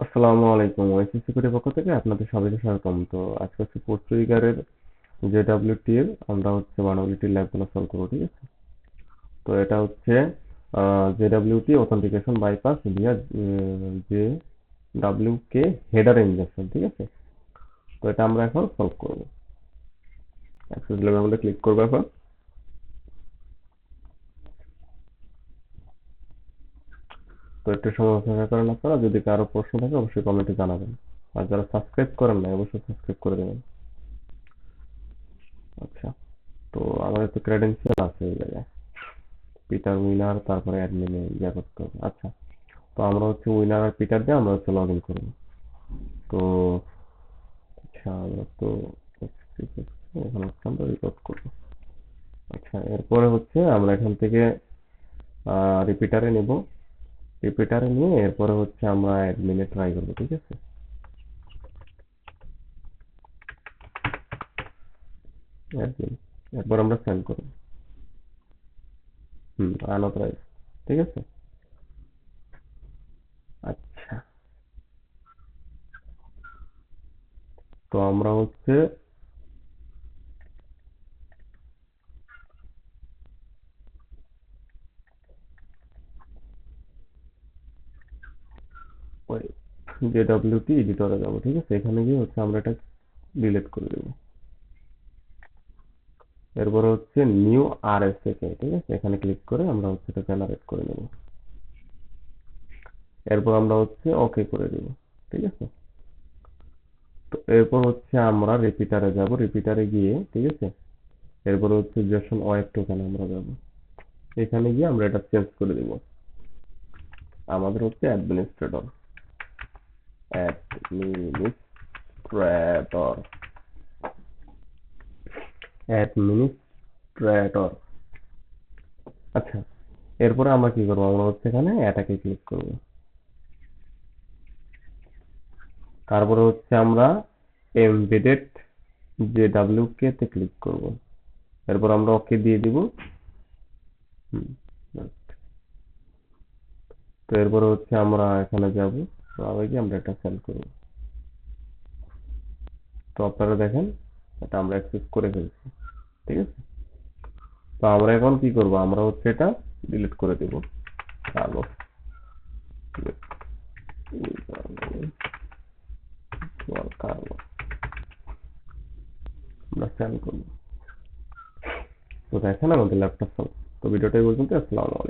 আসসালামু আলাইকুম। ওয়েসি সিকিউরিটির পক্ষ থেকে আপনাদের সবাইকে স্বাগতম। তো আজকে হচ্ছে পোর্টুইগারের জেডব্লিউটি এর আমরা হচ্ছে ভার্নাবিলিটি ল্যাবগুলো সলভ করবো, ঠিক আছে? তো এটা হচ্ছে JWT authentication bypass via J W K header injection, ঠিক আছে? তো এটা আমরা এখন সলভ করবো। অ্যাক্সেস লেভেল মধ্যে ক্লিক করবো এখন। তো একটু সময় অপেক্ষা করেন আপনারা। যদি কারো প্রশ্ন থাকে অবশ্যই কমেন্টে জানাবেন। আর যারা সাবস্ক্রাইব করেন না অবশ্যই সাবস্ক্রাইব করে দেবেন। আচ্ছা, তো আমাদের তো ক্রেডেনশিয়াল আছে এই জায়গায়, পিটার উইনার, তারপরে অ্যাডমিনে ইয়া করতে হবে। আচ্ছা, তো আমরা হচ্ছে উইনার আর পিটার দিয়ে আমরা হচ্ছে লগ ইন করবো। তো আচ্ছা, আমরা তো এখানে হচ্ছে আমরা রেকর্ড করবো। আচ্ছা, এরপরে হচ্ছে আমরা এখান থেকে রিপিটারে নেব। রিপিটারে নিয়ে এরপরে হচ্ছে আমরা অ্যাডমিনে ট্রাই করবো, ঠিক আছে? অ্যাডমিন, এরপর আমরা সেন্ড করবো। আনঅথরাইজ, ঠিক আছে? আচ্ছা, তো আমরা হচ্ছে ওই জেডব্লিউটি এডিটরে যাবো, ঠিক আছে? এখানে গিয়ে হচ্ছে আমরা এটা ডিলিট করে দেবো। এরপর হচ্ছে নিউ আরএসএকে, ঠিক আছে? এখানে ক্লিক করে আমরা হচ্ছে এটা জেনারেট করে নেব। এরপর আমরা হচ্ছে ওকে করে দিব, ঠিক আছে? তো এরপর হচ্ছে আমরা রিপিটারে যাব। রিপিটারে গিয়ে, ঠিক আছে, এরপর হচ্ছে জেসন ওয়েব টোকেন আমরা যাব। এখানে গিয়ে আমরা এটা চেঞ্জ করে দিব। আমাদের হচ্ছে অ্যাডমিনিস্ট্রেটর অ্যাডমিনিস্ট্রেটর। আচ্ছা, এরপরে আমরা কি করবো? আমরা হচ্ছে এখানে অ্যাটাকে ক্লিক করব। তারপরে হচ্ছে আমরা এমবেডেড যে ডাব্লিউকে তে ক্লিক করব। এরপর আমরা ওকে দিয়ে দিব। হুম, তো এরপরে হচ্ছে আমরা এখানে যাব। তো আবার কি আমরা এটা সেল করব। তো আপনারা দেখেন এটা আমরা অ্যাক্সেস করে ফেলছি, ঠিক আছে? তো আমরা এখন কি করব? আমরা হচ্ছে এটা ডিলিট করে দেব। কালো কালো আমরা সেল করব। তো দেখেন আমাদের ল্যাপটপ। তো ভিডিওটা এই পর্যন্ত। আসসালামু আলাইকুম।